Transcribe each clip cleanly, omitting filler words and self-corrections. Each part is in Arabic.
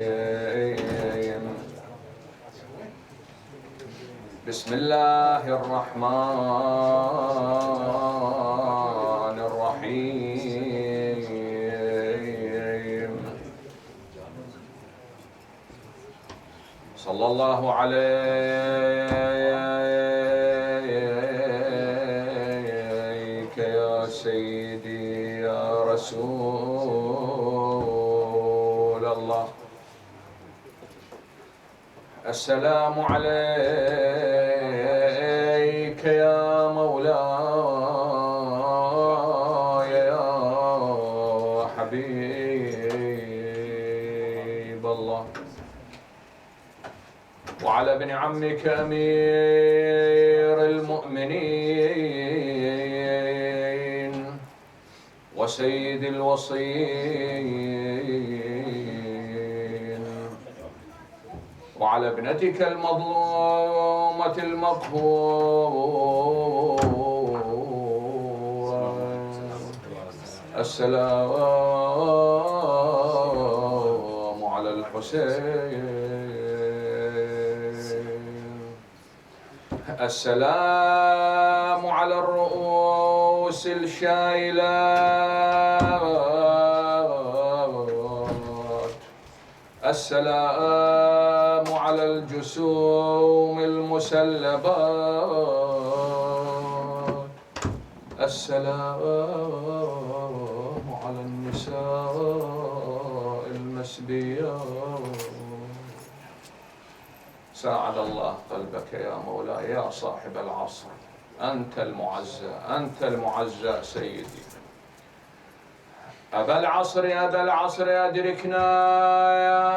بسم الله الرحمن الرحيم. صلى الله عليك يا سيدي يا رسول الله. السلام عليك يا مولاي يا حبيب الله، وعلى ابن عمك أمير المؤمنين وسيد الوصيين، وعلى ابنتك المظلومة المقهورة السلام على الحسين، السلام على الرؤوس الشايلات، السلام على الجسوم المسلبات، السلام على النساء المسبيات. ساعد الله قلبك يا مولاي يا صاحب العصر، أنت المعزى، أنت المعزى سيدي. أبا العصر يا أبا العصر أدركنا يا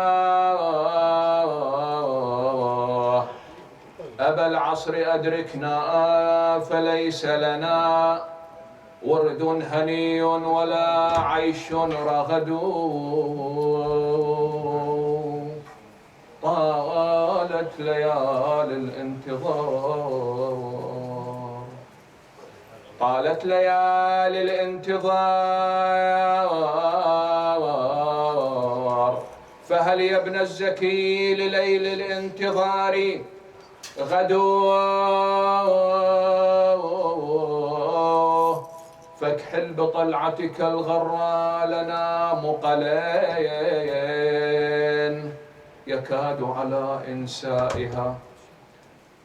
أبا العصر أدركنا، فليس لنا ورد هني ولا عيش رغد، طالت ليالي الانتظار، طالت ليالي الانتظار، فهل يا ابن الزكي لليل الانتظار غدو، فاكحل بطلعتك الغراء لنا مقلين، يكاد على إنسائها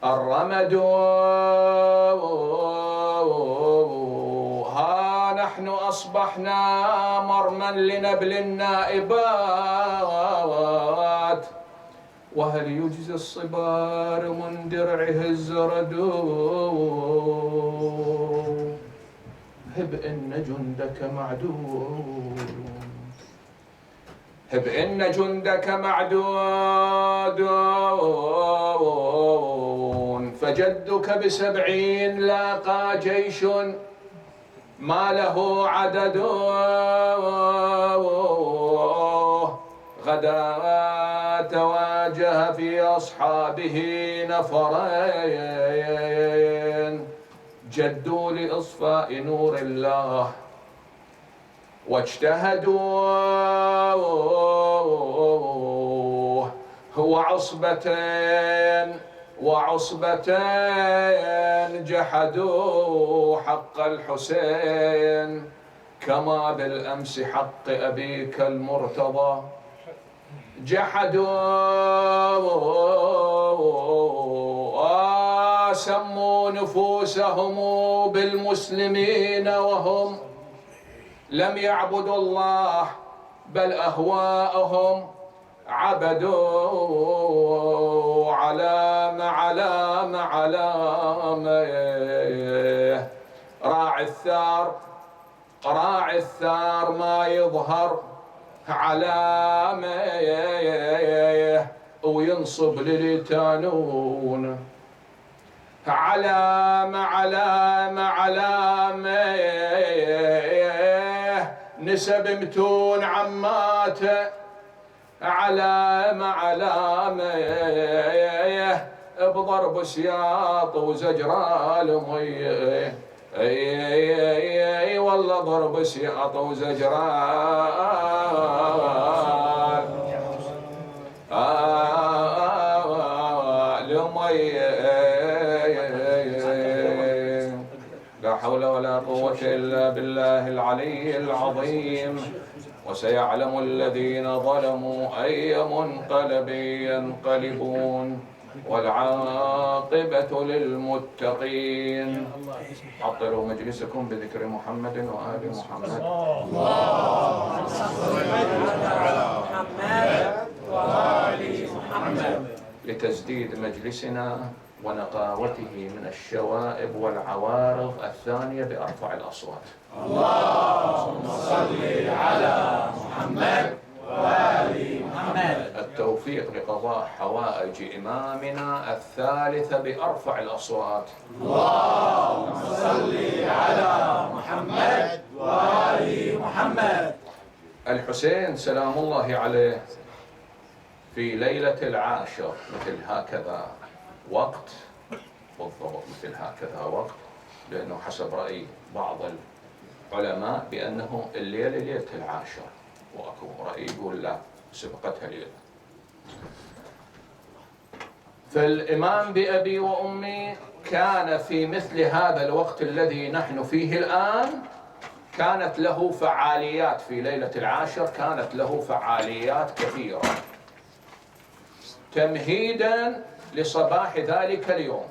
الرمد. ها نحن أصبحنا مرما لنبل النائبات، وهل يجزي الصبار من درعه الزرد، هب إن جندك معدود، هب إن جندك معدود، فجدك ب70 لاقى جيش ما له عدد، غدا تواجه في أصحابه نفرين، جدوا لإصفاء نور الله واجتهدوا، وعصبتين جحدوا حق الحسين، كما بالأمس حق أبيك المرتضى جحدوا، وسموا نفوسهم بالمسلمين وهم لم يعبدوا الله بل أهواءهم عبدوا، علامة علامة علامة، راعي الثار ما يظهر علامة، وينصب للتانون علامة علامة علامة، نسب متون عماته علامة علامة، بضرب سياط وزجرال مي، اي والله ضرب سياط وزجرال، لا حول ولا قوة إلا بالله العلي العظيم. وسيعلم الذين ظلموا أي منقلب ينقلبون والعاقبة للمتقين. عطروا مجلسكم بذكر محمد وآل محمد. اللهم صل على محمد وآل محمد. لتجديد مجلسنا ونقاوته من الشوائب والعوارض الثانية بأرفع الأصوات. اللهم صل على محمد وآل محمد. التوفيق لقضاء حوائج إمامنا الثالثة بأرفع الأصوات. اللهم صل على محمد وآل محمد. الحسين سلام الله عليه في ليلة العاشر مثل هكذا وقت، بالضبط مثل هكذا وقت، لأنه حسب رأي بعض العلماء بأنه الليلة ليلة العاشر، وأكو رأي يقول لا سبقتها ليلة. فالإمام بأبي وأمي كان في مثل هذا الوقت الذي نحن فيه الآن كانت له فعاليات. في ليلة العاشر كانت له فعاليات كثيرة تمهيدا لصباح ذلك اليوم.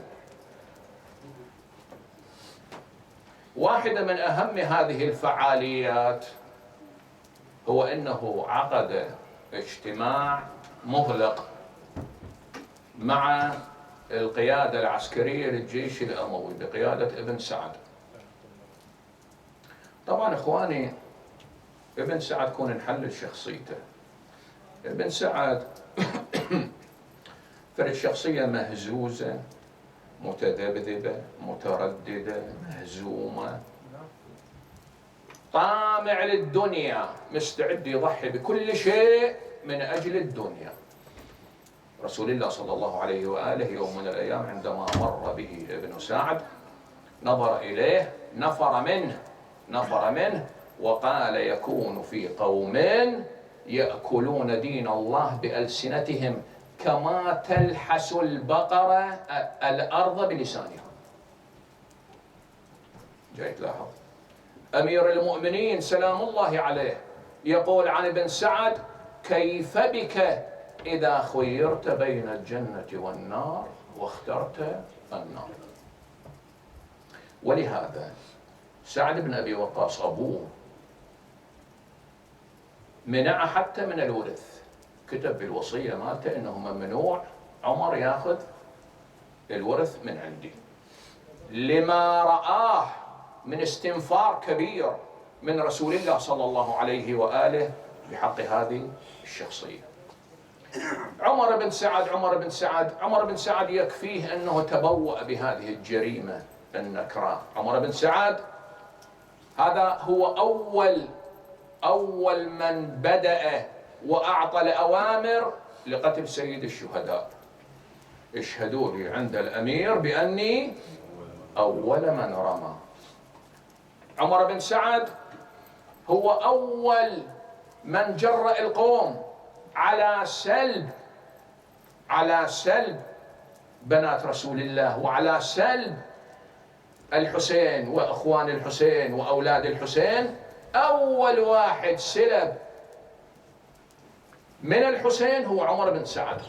واحدة من أهم هذه الفعاليات هو أنه عقد اجتماع مغلق مع القيادة العسكرية للجيش الأموي بقيادة ابن سعد. طبعا إخواني ابن سعد كون نحلل شخصيته. ابن سعد فرد شخصية مهزوزة متذبذبة مترددة مهزومة، طامع للدنيا، مستعد يضحي بكل شيء من أجل الدنيا. رسول الله صلى الله عليه وآله يوم من الأيام عندما مر به ابن سعد نظر إليه نفر منه وقال: يكون في قوم يأكلون دين الله بألسنتهم كما تلحس البقرة الأرض بلسانها. جاي تلاحظ أمير المؤمنين سلام الله عليه يقول عن ابن سعد: كيف بك إذا خيرت بين الجنة والنار واخترت النار. ولهذا سعد بن أبي وقاص أبوه منع حتى من الورث، كتب بالوصية مالته إنه ممنوع عمر ياخذ الورث من عندي، لما رآه من استنفار كبير من رسول الله صلى الله عليه وآله بحق هذه الشخصية. عمر بن سعد يكفيه أنه تبوأ بهذه الجريمة النكراء. عمر بن سعد هذا هو أول من بدأ وأعطى الأوامر لقتل سيد الشهداء. اشهدوا لي عند الأمير بأني أول من رمى. عمر بن سعد هو أول من جرأ القوم على سلب بنات رسول الله وعلى سلب الحسين وأخوان الحسين وأولاد الحسين. أول واحد سلب من الحسين هو عمر بن سعد.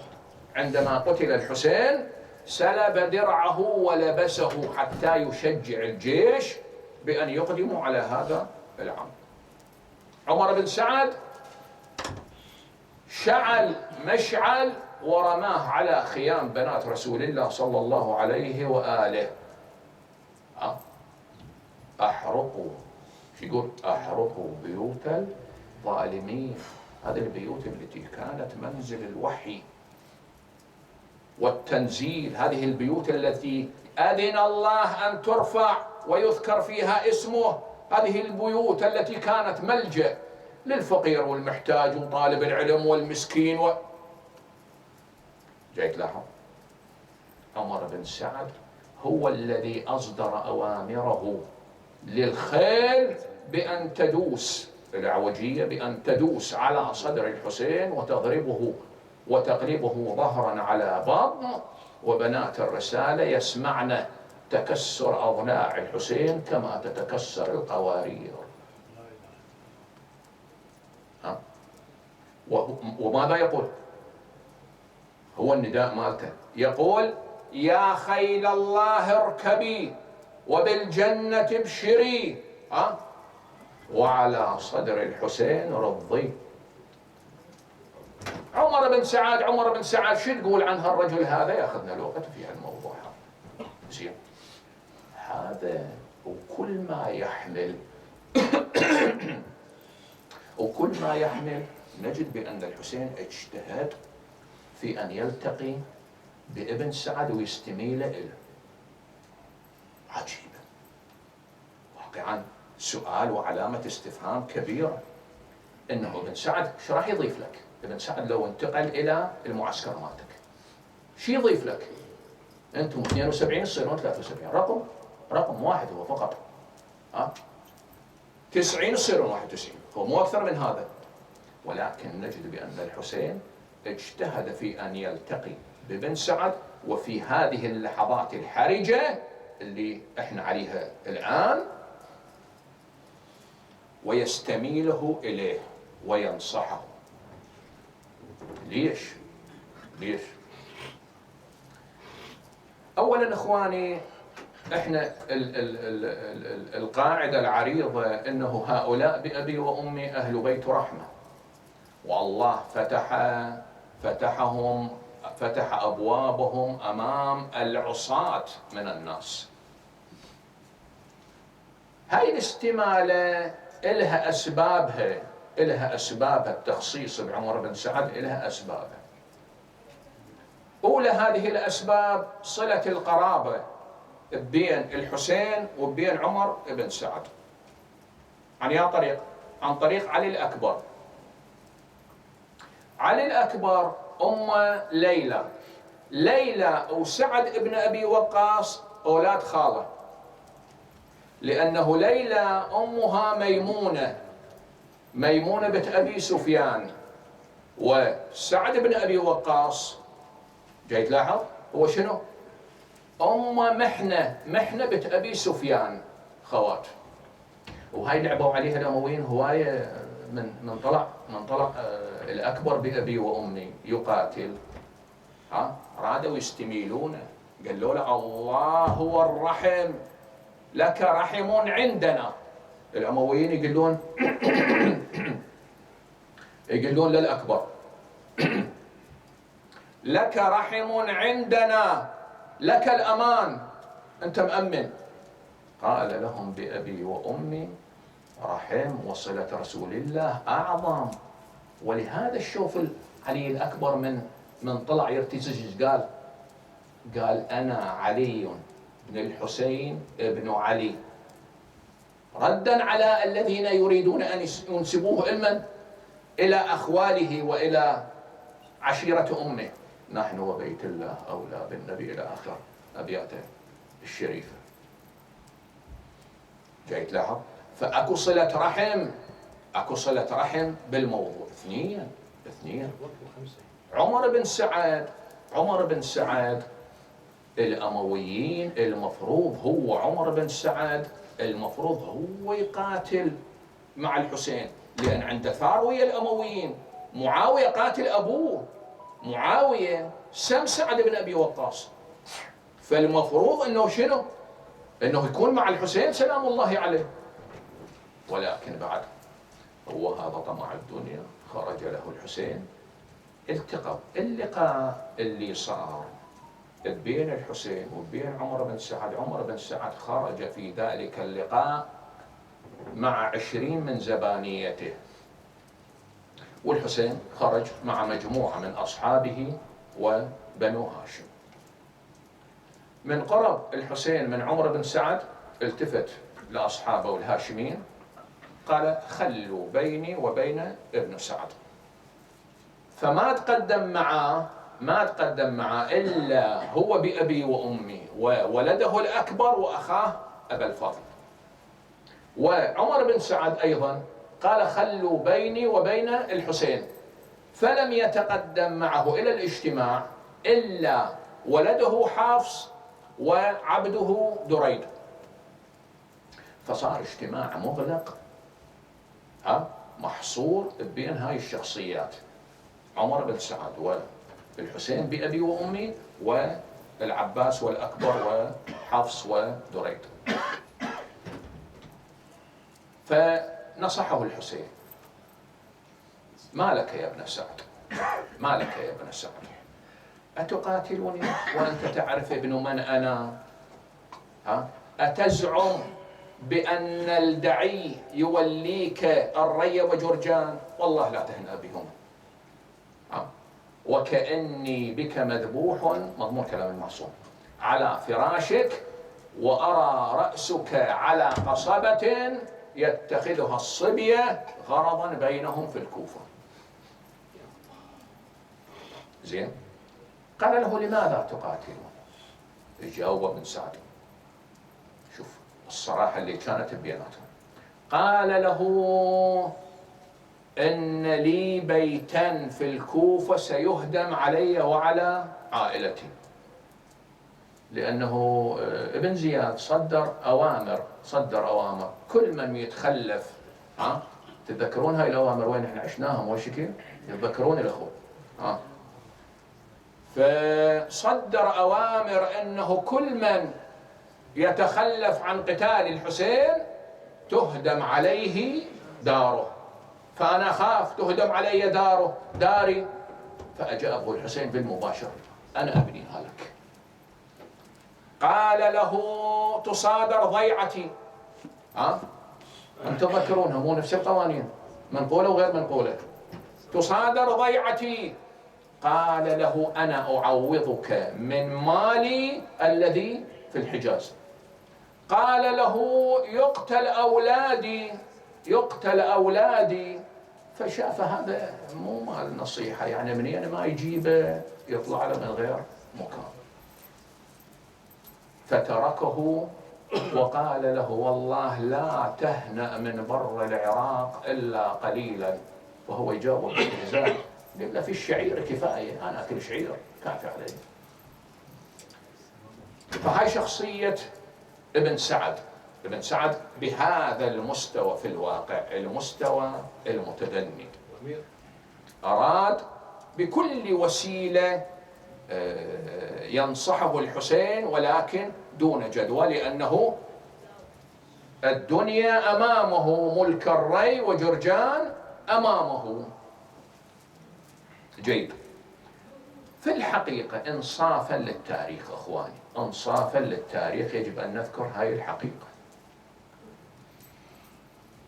عندما قتل الحسين سلب درعه ولبسه حتى يشجع الجيش بأن يقدموا على هذا العمل. عمر بن سعد شعل مشعل ورماه على خيام بنات رسول الله صلى الله عليه وآله. أحرقوا، شو يقول؟ أحرقوا بيوت الظالمين. هذه البيوت التي كانت منزل الوحي والتنزيل، هذه البيوت التي أذن الله أن ترفع ويذكر فيها اسمه، هذه البيوت التي كانت ملجأ للفقير والمحتاج وطالب العلم والمسكين جاي تلاحظ عمر بن سعد هو الذي أصدر أوامره للخيل بأن تدوس الأعوجية، بأن تدوس على صدر الحسين وتضربه وتقلبه ظهرا على بطن، وبنات الرسالة يسمعن تكسر أضلاع الحسين كما تتكسر القوارير. وماذا يقول؟ هو النداء مالته يقول: يا خيل الله اركبي وبالجنة ابشري، وعلى صدر الحسين رضي. عمر بن سعد شو تقول عن هالرجل هذا؟ ياخذنا الوقت في هالموضوع هذا. زين، هذا وكل ما يحمل وكل ما يحمل نجد بأن الحسين اجتهد في أن يلتقي بابن سعد ويستميل إليه. عجيبة، واقعا سؤال وعلامة استفهام كبيرة. إنه ابن سعد شو راح يضيف لك؟ ابن سعد لو انتقل إلى المعسكر مالتك شو يضيف لك؟ أنتم 72 تصيرون 73، رقم واحد هو فقط. 90 تصيرون 91، هو مو أكثر من هذا. ولكن نجد بأن الحسين اجتهد في أن يلتقي بابن سعد، وفي هذه اللحظات الحرجة اللي احنا عليها الآن، ويستميله إليه وينصحه. ليش؟ أولا إخواني، احنا القاعدة العريضة انه هؤلاء بأبي وأمي أهل بيت رحمة، والله فتح أبوابهم أمام العصاة من الناس. هاي الاستمالة إلها أسبابها، التخصيص بعمر بن سعد إلها أسبابها. أولى هذه الأسباب صلة القرابة بين الحسين وبين عمر بن سعد. عن طريق علي الأكبر. علي الأكبر ليلى وسعد بن أبي وقاص أولاد خالة، لأنه ليلى أمها ميمونة بنت أبي سفيان، وسعد بن أبي وقاص جاي تلاحظ هو شنو؟ محنة بنت أبي سفيان، خوات. وهاي لعبوا عليها الأمويين هواية من طلع الأكبر بأبي وأمي يقاتل، رادوا يستميلونه، قالوا له: الله هو الرحم، لك رحم عندنا. الأمويين يقولون للأكبر: لك رحم عندنا، لك الأمان، أنت مأمن. قال لهم: بأبي وأمي رحم وصلة رسول الله أعظم. ولهذا الشوف علي الأكبر من طلع يرتزج قال: أنا علي بن الحسين ابن علي، ردا على الذين يريدون أن ينسبوه إلى أخواله وإلى عشيرة أمه. نحن وبيت الله أولى بالنبي، إلى آخر أبياته الشريفة. جاي تلاحظ؟ فأكو صلة رحم بالموضوع. اثنين عمر بن سعد الأمويين المفروض عمر بن سعد المفروض هو يقاتل مع الحسين، لأن عنده ثار ويا الأمويين. معاوية قاتل أبوه، معاوية سم سعد بن أبي وقاص، فالمفروض أنه شنو؟ أنه يكون مع الحسين سلام الله عليه. ولكن بعد هو هذا طمع الدنيا، خرج له الحسين. التقى اللقاء اللي صار بين الحسين وبين عمر بن سعد خرج في ذلك اللقاء مع 20 من زبانيته، والحسين خرج مع مجموعة من أصحابه وبنو هاشم. من قرب الحسين من عمر بن سعد التفت لأصحابه والهاشمين، قال: خلوا بيني وبين ابن سعد. فما تقدم معه إلا هو بأبي وأمي وولده الأكبر وأخاه أبا الفضل. وعمر بن سعد أيضا قال: خلوا بيني وبين الحسين. فلم يتقدم معه إلى الاجتماع إلا ولده حفص وعبده دريد، فصار اجتماع مغلق محصور بين هاي الشخصيات، عمر بن سعد والحسين بأبي وأمي والعباس والأكبر وحفص ودريد. فنصحه الحسين: ما لك يا ابن سعد، ما لك يا ابن سعد، أتقاتلني وأنت تعرف ابن من أنا؟ أتزعم بأن الدعي يوليك الري وجرجان؟ والله لا تهنأ بهم، وكأني بك مذبوح، مضمون كلام المعصوم، على فراشك وأرى رأسك على قصبة يتخذها الصبية غرضا بينهم في الكوفة. زين، قال له: لماذا تقاتلون؟ جاوب ابن سعد، شوف الصراحة اللي كانت بيناتهم، قال له: إن لي بيتا في الكوفة سيهدم علي وعلى عائلتي، لأنه ابن زياد صدر أوامر كل من يتخلف. تتذكرون هاي الأوامر وين احنا عشناهم وشكل؟ يتذكرون الأخوة؟ فصدر أوامر أنه كل من يتخلف عن قتال الحسين تهدم عليه داره، فأنا أخاف تهدم علي داري. فأجابه الحسين بالمباشر: أنا أبنيها لك. قال له: تصادر ضيعتي. أنتم تذكرونها مو نفس القوانين، منقولة وغير منقولة. تصادر ضيعتي. قال له: أنا أعوضك من مالي الذي في الحجاز. قال له: يقتل أولادي. فشاف هذا مو مال نصيحة، يعني منين ما يجيبه يطلع له من غير مكان، فتركه وقال له: والله لا تهنأ من بر العراق إلا قليلا. وهو يجاوب بالإنزال: قال له: في الشعير كفاية، أنا أكل شعير كافي علي. فهاي شخصية ابن سعد بهذا المستوى في الواقع، المستوى المتدني، أراد بكل وسيلة ينصحه الحسين، ولكن دون جدوى، لأنه الدنيا أمامه، ملك الري وجرجان أمامه. جيد. في الحقيقة إنصافا للتاريخ أخواني، إنصافا للتاريخ يجب أن نذكر هاي الحقيقة.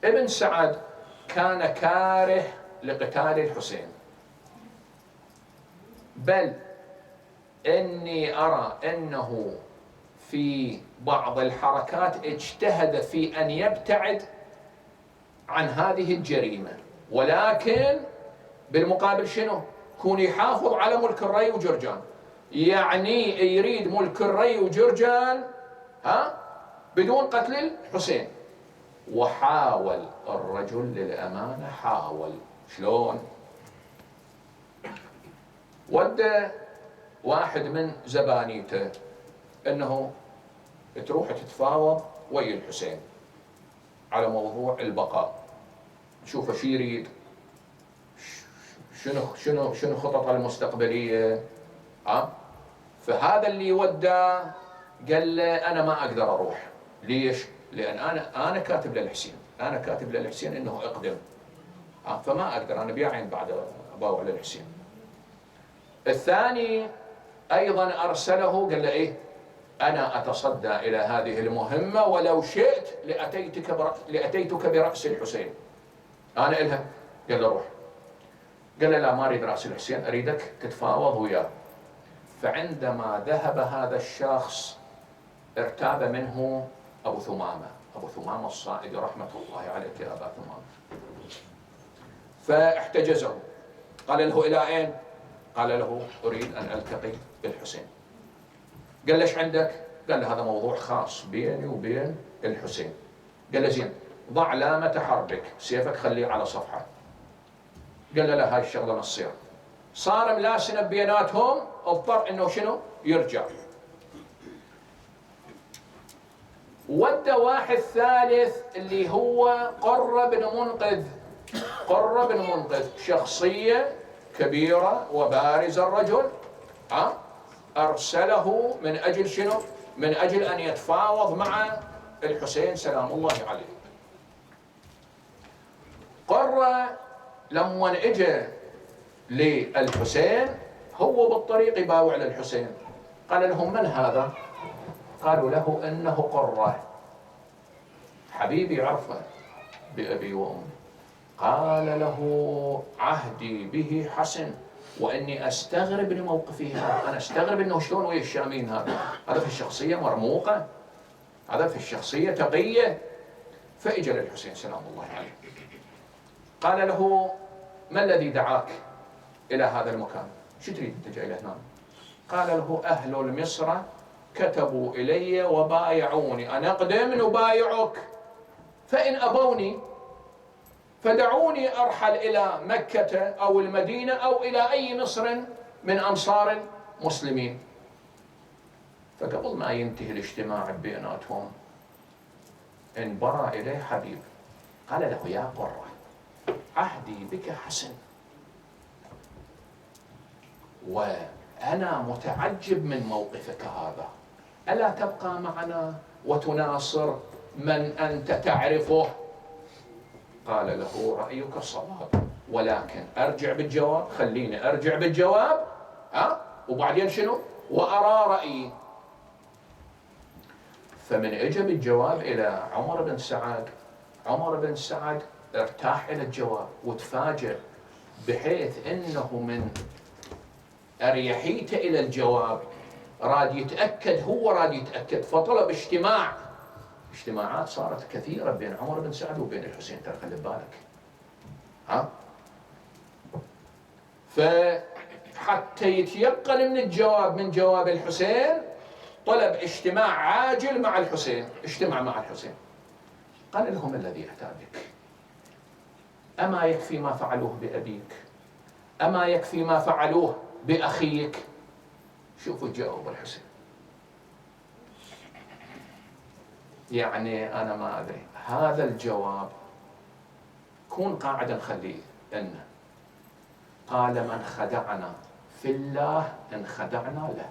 ابن سعد كان كاره لقتال الحسين، بل إني أرى أنه في بعض الحركات اجتهد في أن يبتعد عن هذه الجريمة، ولكن بالمقابل شنو؟ كون يحافظ على ملك الري وجرجان، يعني يريد ملك الري وجرجان بدون قتل الحسين. وحاول الرجل للأمانة، حاول. شلون؟ ودى واحد من زبانيته انه تروح تتفاوض ويا الحسين على موضوع البقاء، شوف شو يريد، شنو خططه المستقبلية. فهذا اللي ودى قال له: انا ما اقدر اروح. ليش؟ لان انا كاتب للحسين انه اقدم، فما اقدر، انا بيعين بعد اباوع للحسين. الثاني ايضا ارسله قال له: ايه، انا اتصدى الى هذه المهمة، ولو شئت لاتيتك برأس الحسين، انا الها. قال له: روح. قال له: لا، ما اريد رأس الحسين، اريدك تتفاوض وياه. فعندما ذهب هذا الشخص ارتاب منه ابو ثمامة الصائغ رحمة الله عليك يا ابا ثمامة، فاحتجزه. قال له: الى اين؟ قال له: اريد ان التقي بالحسين. قال: ليش عندك؟ قال له: هذا موضوع خاص بيني وبين الحسين. قال له: زين، ضع علامة حربك، سيفك خليه على صفحة. قال له: لا، هاي الشغلة ما تصير. صار ملاسنة بيناتهم، اضطر انه شنو؟ يرجع. ودى واحد ثالث اللي هو قرة بن منقذ. قرة بن منقذ شخصية كبيرة وبارز الرجل، أرسله من أجل شنو؟ من أجل أن يتفاوض مع الحسين سلام الله عليه. قرة لما اجى للحسين هو بالطريق يباوع للحسين، قال لهم من هذا؟ قالوا له إنه قرة، حبيبي عرفه بأبي وأمي. قال له عهدي به حسن وإني أستغرب لموقفه هذا، أنا أستغرب إنه شلون ويا الشامين هذا في الشخصية مرموقة، هذا في الشخصية تقية. فإجا للحسين سلام الله عليه، قال له ما الذي دعاك إلى هذا المكان؟ شو تريد أنت جاي لهنا؟ قال له أهل مصر كتبوا إلي وبايعوني أن أقدم نبايعك، فإن أبوني فدعوني أرحل إلى مكة أو المدينة أو إلى أي مصر من أمصار المسلمين. فقبل ما ينتهي الاجتماع بيناتهم انبرى إليه حبيب، قال له يا قرة عهدي بك حسن، وأنا متعجب من موقفك هذا، ألا تبقى معنا وتناصر من أنت تعرفه؟ قال له رأيك صواب، ولكن أرجع بالجواب، خليني أرجع بالجواب وبعدين شنو؟ وأرى رأيي. فمن اجى بالجواب إلى عمر بن سعد، عمر بن سعد ارتاح إلى الجواب وتفاجأ، بحيث أنه من أريحيته إلى الجواب راد يتأكد، هو راد يتأكد، فطلب اجتماعات صارت كثيرة بين عمر بن سعد وبين الحسين، ترى خلي بالك. فحتى يتيقن من الجواب، من جواب الحسين، طلب اجتماع عاجل مع الحسين. اجتمع مع الحسين، قال لهم الذي أتى بك، أما يكفي ما فعلوه بأبيك؟ أما يكفي ما فعلوه بأخيك؟ شوفوا جاوب الحسين. يعني أنا ما أدري هذا الجواب كون قاعدا خليه إنه قال من خدعنا في الله انخدعنا له.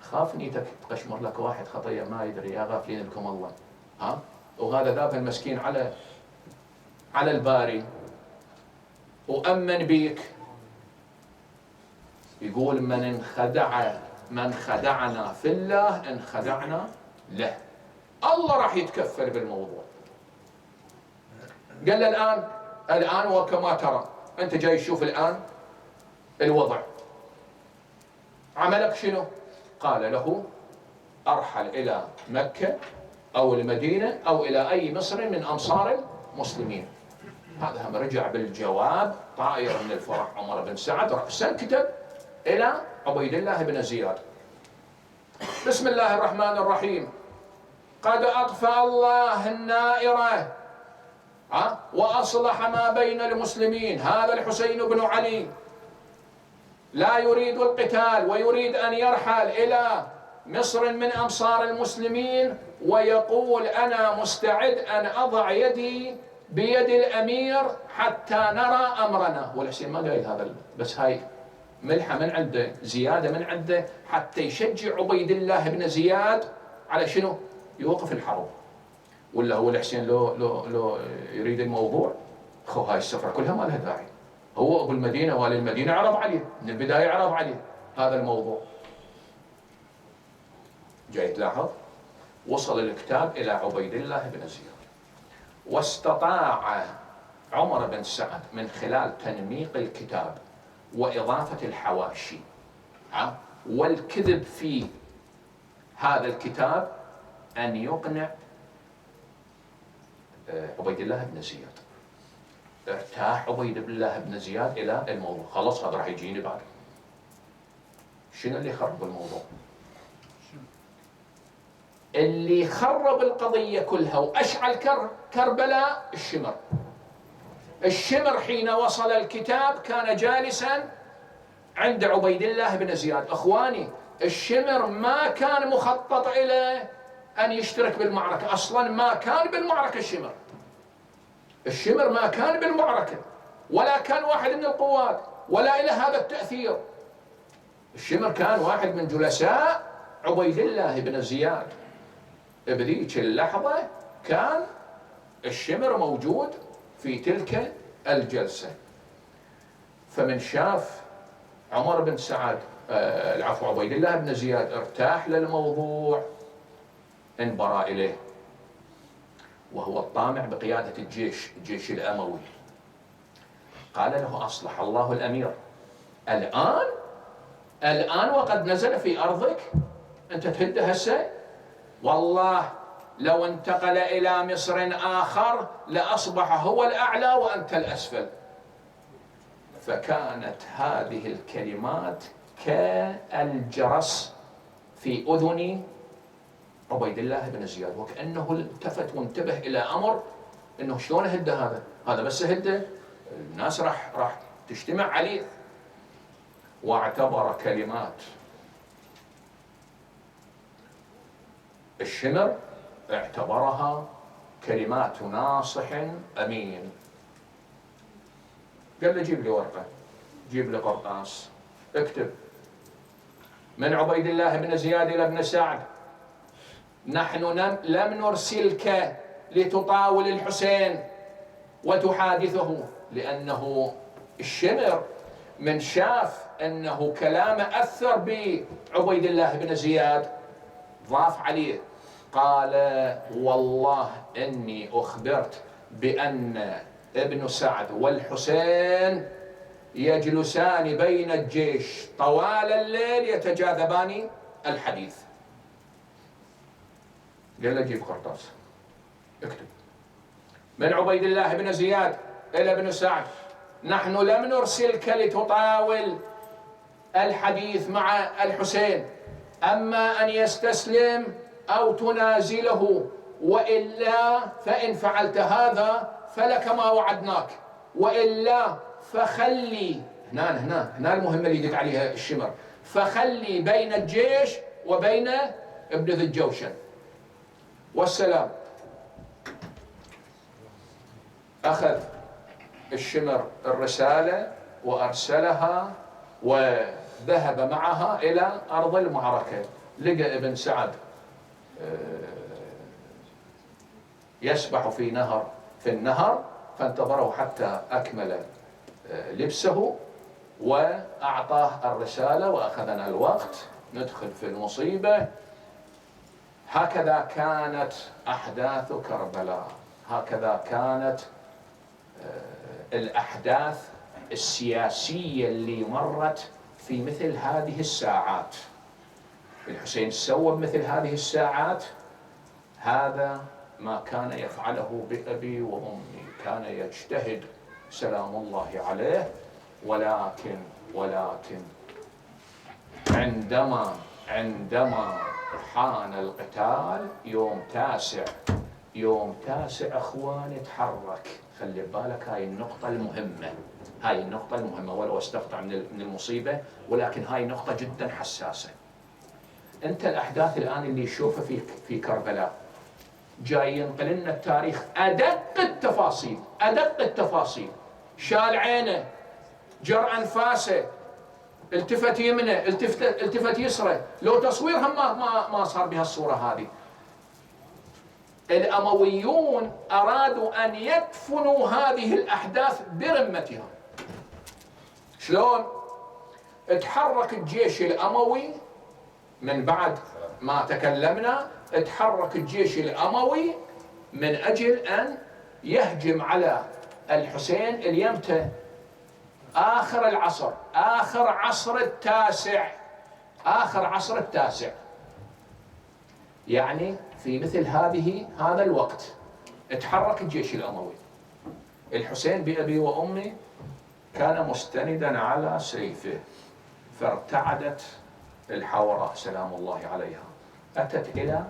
خاف نيتك تقشمر لك واحد خطية ما يدري، يا غافلين لكم الله، وهذا ذاب المسكين على الباري وأمن بيك، يقول من خدعنا في الله انخدعنا له، الله راح يتكفل بالموضوع. قال له الآن وكما ترى أنت جاي تشوف الآن الوضع، عملك شنو؟ قال له أرحل إلى مكة أو المدينة أو إلى أي مصر من أمصار المسلمين. هذا هم رجع بالجواب طائر من الفرح. عمر بن سعد رأسا كتب إلى عبيد الله بن زياد: بسم الله الرحمن الرحيم، قد أطفأ الله النائرة وأصلح ما بين المسلمين. هذا الحسين بن علي لا يريد القتال ويريد أن يرحل إلى مصر من أمصار المسلمين، ويقول أنا مستعد أن أضع يدي بيد الأمير حتى نرى أمرنا. والحسين ما قايل هذا، بس هاي ملحة من عنده، زيادة من عنده، حتى يشجع عبيد الله بن زياد على شنو؟ يوقف الحرب. ولا هو الحسين لو يريد الموضوع، هاي السفرة كلها ما لها داعي. هو أبو المدينة والي المدينة عرض عليه من البداية، عرض عليه هذا الموضوع. جاي تلاحظ وصل الكتاب إلى عبيد الله بن زياد، واستطاع عمر بن سعد من خلال تنميق الكتاب وإضافة الحواشي والكذب في هذا الكتاب أن يقنع عبيد الله بن زياد. ارتاح عبيد الله بن زياد إلى الموضوع، خلاص هذا راح يجيني بعد. شنو اللي خرب الموضوع؟ اللي خرب القضية كلها وأشعل كربلاء الشمر. الشمر حين وصل الكتاب كان جالسا عند عبيد الله بن زياد. أخواني، الشمر ما كان مخطط إلى أن يشترك بالمعركة، أصلا ما كان بالمعركة. الشمر ما كان بالمعركة، ولا كان واحد من القوات، ولا إلى هذا التأثير. الشمر كان واحد من جلساء عبيد الله بن زياد. بذيك اللحظة كان الشمر موجود في تلك الجلسة. فمن شاف عمر بن سعد عبيد الله بن زياد ارتاح للموضوع، انبرى إليه، وهو الطامع بقيادة الجيش الأموي. قال له: أصلح الله الأمير، الآن وقد نزل في أرضك أنت تهد هسه؟ والله لو انتقل إلى مصر آخر لأصبح هو الأعلى وأنت الأسفل. فكانت هذه الكلمات كالجرس في أذن عبيد الله بن زياد، وكأنه التفت وانتبه إلى أمر أنه شلون هد هذا بس هده الناس راح تجتمع عليه. واعتبر كلمات الشمر، اعتبرها كلمات ناصح أمين. قال له: جيب لي ورقة، جيب لي قرطاس، اكتب: من عبيد الله بن زياد إلى ابن سعد: نحن لم نرسلك لتطاول الحسين وتحادثه. لأنه الشمر من شاف أنه كلامه أثر بعبيد الله بن زياد ضاف عليه، قال: والله إني أخبرت بأن ابن سعد والحسين يجلسان بين الجيش طوال الليل يتجاذبان الحديث. قال له: جيب قرطاس، اكتب: من عبيد الله بن زياد إلى ابن سعد: نحن لم نرسلك لتطاول الحديث مع الحسين، أما أن يستسلم أو تنازله، وإلا فإن فعلت هذا فلك ما وعدناك، وإلا فخلي هنا المهمة اللي يدق عليها الشمر: فخلي بين الجيش وبين ابن ذي الجوشن. والسلام. أخذ الشمر الرسالة وأرسلها وذهب معها إلى أرض المعركة. لقى ابن سعد يسبح في النهر، فانتظره حتى أكمل لبسه وأعطاه الرسالة. وأخذنا الوقت ندخل في المصيبة. هكذا كانت أحداث كربلاء، هكذا كانت الأحداث السياسية اللي مرت في مثل هذه الساعات. الحسين سوى بمثل هذه الساعات هذا ما كان يفعله بأبي وأمي، كان يجتهد سلام الله عليه، ولكن عندما حان القتال يوم تاسع اخوان تحرك. خلي بالك، هاي النقطة المهمة، ولو استقطع من المصيبة، ولكن هاي نقطة جدا حساسة. انت الاحداث الان اللي تشوفها في كربلاء جاي ينقل لنا التاريخ ادق التفاصيل. شال عينه، جر انفاسه، التفت يمنه، التفت يسره. لو تصويرها ما صار بهالصورة هذه. الأمويون أرادوا أن يدفنوا هذه الأحداث برمتها. شلون؟ اتحرك الجيش الأموي من بعد ما تكلمنا، اتحرك الجيش الأموي من أجل أن يهجم على الحسين اليمتى آخر العصر، آخر عصر التاسع. يعني في مثل هذا الوقت اتحرك الجيش الأموي. الحسين بأبي وأمي كان مستندا على سيفه، فارتعدت الحوراء سلام الله عليها، أتت إلى